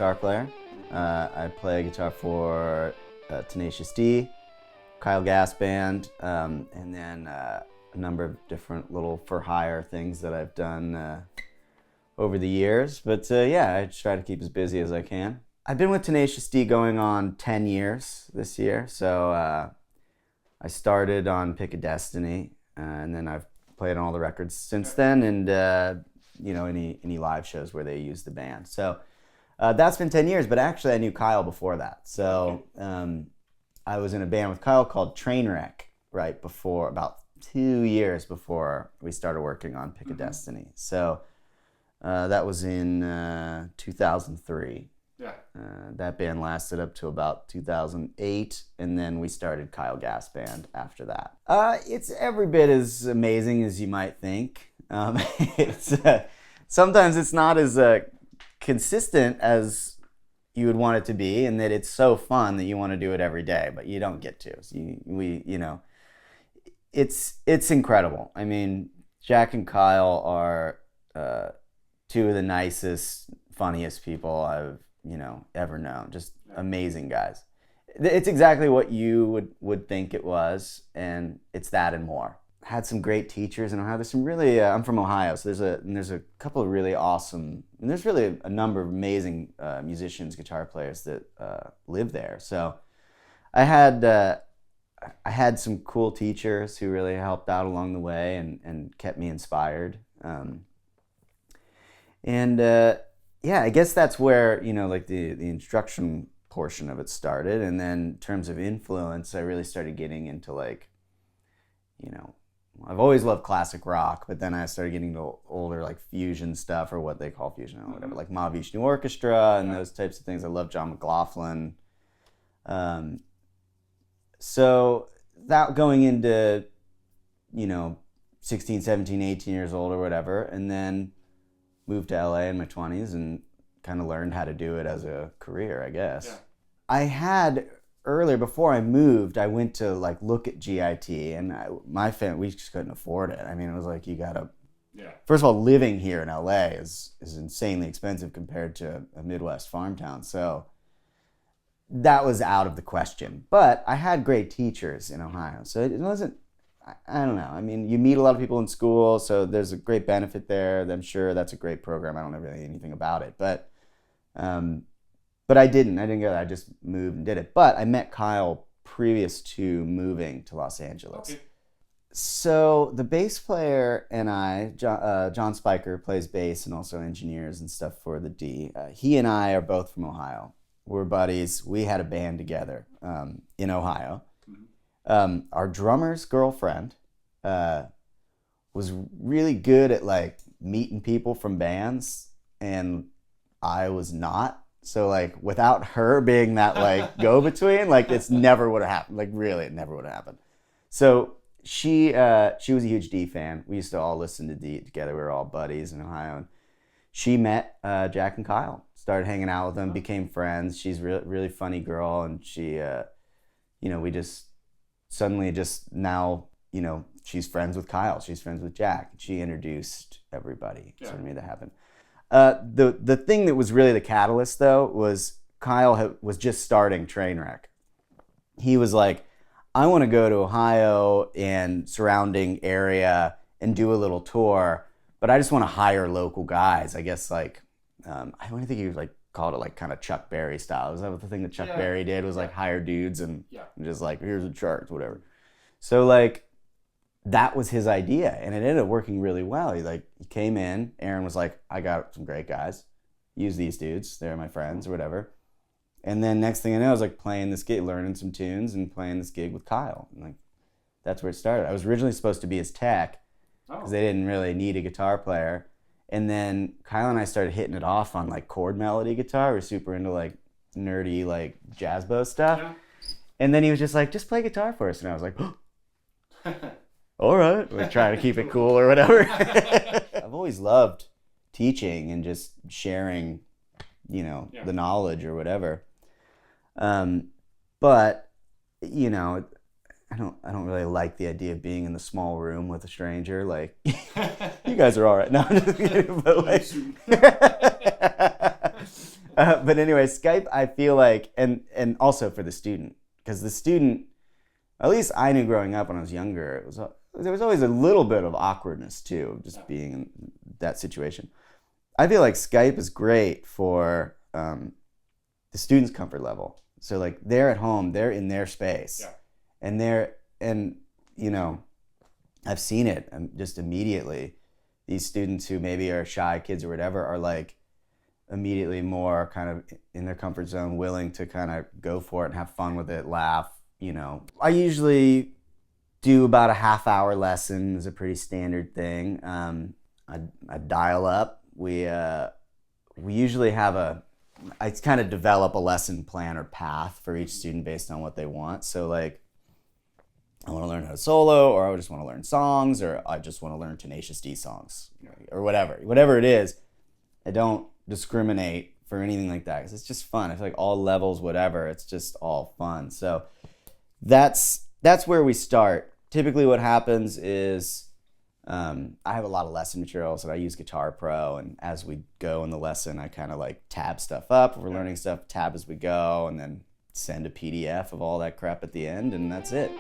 guitar player. I play guitar for Tenacious D, Kyle Gass Band, and then a number of different little for-hire things that I've done over the years. But yeah, I try to keep as busy as I can. I've been with Tenacious D going on 10 years this year. So I started on Pick a Destiny, and then I've played on all the records since then, and you know, any live shows where they use the band. So that's been 10 years, but actually I knew Kyle before that. So I was in a band with Kyle called Trainwreck right before, about 2 years before we started working on Pick a Destiny. So that was in 2003. Yeah. That band lasted up to about 2008, and then we started Kyle Gass Band after that. It's every bit as amazing as you might think. It's sometimes it's not as consistent as you would want it to be, and that it's so fun that you want to do it every day, but you don't get to. So you know, it's incredible. I mean, Jack and Kyle are two of the nicest, funniest people I've ever known. Just amazing guys. It's exactly what you would think it was, and it's that and more. Had some great teachers in Ohio. There's some really, I'm from Ohio, so there's a couple of really awesome, and there's really a number of amazing musicians, guitar players that live there. So I had some cool teachers who really helped out along the way and kept me inspired. Yeah, I guess that's where, like the instruction portion of it started. And then in terms of influence, I really started getting into I've always loved classic rock, but then I started getting to older like fusion stuff, or what they call fusion or whatever, like Mahavishnu Orchestra and those types of things. I love John McLaughlin. So that going into, 16, 17, 18 years old or whatever, and then moved to LA in my 20s and kind of learned how to do it as a career, I guess. Yeah. I had earlier, before I moved, I went to look at GIT, and my family, we just couldn't afford it. I mean, it was like, you gotta, first of all, living here in LA is insanely expensive compared to a Midwest farm town. So that was out of the question. But I had great teachers in Ohio. So it wasn't, I don't know. I mean, you meet a lot of people in school, so there's a great benefit there. I'm sure that's a great program. I don't know really anything about it, but I didn't go there. I just moved and did it. But I met Kyle previous to moving to Los Angeles. Okay. So the bass player and I, John Spiker, plays bass and also engineers and stuff for the D. He and I are both from Ohio. We're buddies. We had a band together in Ohio. Our drummer's girlfriend was really good at meeting people from bands, and I was not. So without her being that go-between, it's never would have happened. Really, it never would have happened. So she was a huge D fan. We used to all listen to D together. We were all buddies in Ohio. And she met Jack and Kyle, started hanging out with them, became friends. She's a really funny girl, and she, we just suddenly now, she's friends with Kyle. She's friends with Jack. She introduced everybody. Sort of made that happen. The thing that was really the catalyst, though, was Kyle was just starting Trainwreck. He was like, I want to go to Ohio and surrounding area and do a little tour, but I just want to hire local guys. I guess I don't think he was called it kind of Chuck Berry style. Was that what the thing that Chuck Berry did, was hire dudes and just here's a chart, whatever. So that was his idea, and it ended up working really well. He came in, Aaron was like, I got some great guys, use these dudes, they're my friends or whatever. And then next thing I know, I was playing this gig, learning some tunes and playing this gig with Kyle. And that's where it started. I was originally supposed to be his tech, because they didn't really need a guitar player. And then Kyle and I started hitting it off on chord melody guitar. We're super into nerdy jazz bow stuff. Yeah. And then he was just just play guitar for us. And I was like, all right, we're trying to keep it cool or whatever. I've always loved teaching and just sharing, the knowledge or whatever. But, I don't really like the idea of being in the small room with a stranger. You guys are all right. No, I'm just kidding, but But anyway, Skype, I feel like, and also for the student, because the student, at least I knew growing up when I was younger, there was always a little bit of awkwardness too, just being in that situation. I feel like Skype is great for the student's comfort level. So like they're at home, they're in their space, and you know, I've seen it just immediately. These students who maybe are shy kids or whatever are like immediately more kind of in their comfort zone, willing to kind of go for it and have fun with it, laugh, you know. I usually do about a half-hour lesson is a pretty standard thing. I dial up. We usually have I kind of develop a lesson plan or path for each student based on what they want. So like, I want to learn how to solo, or I just want to learn songs, or I just want to learn Tenacious D songs, or whatever it is. I don't discriminate for anything like that because it's just fun. I feel like all levels, whatever, it's just all fun. So that's where we start. Typically what happens is I have a lot of lesson materials and I use Guitar Pro, and as we go in the lesson, I kind of like tab stuff up. If we're learning stuff, tab as we go, and then send a PDF of all that crap at the end, and that's it.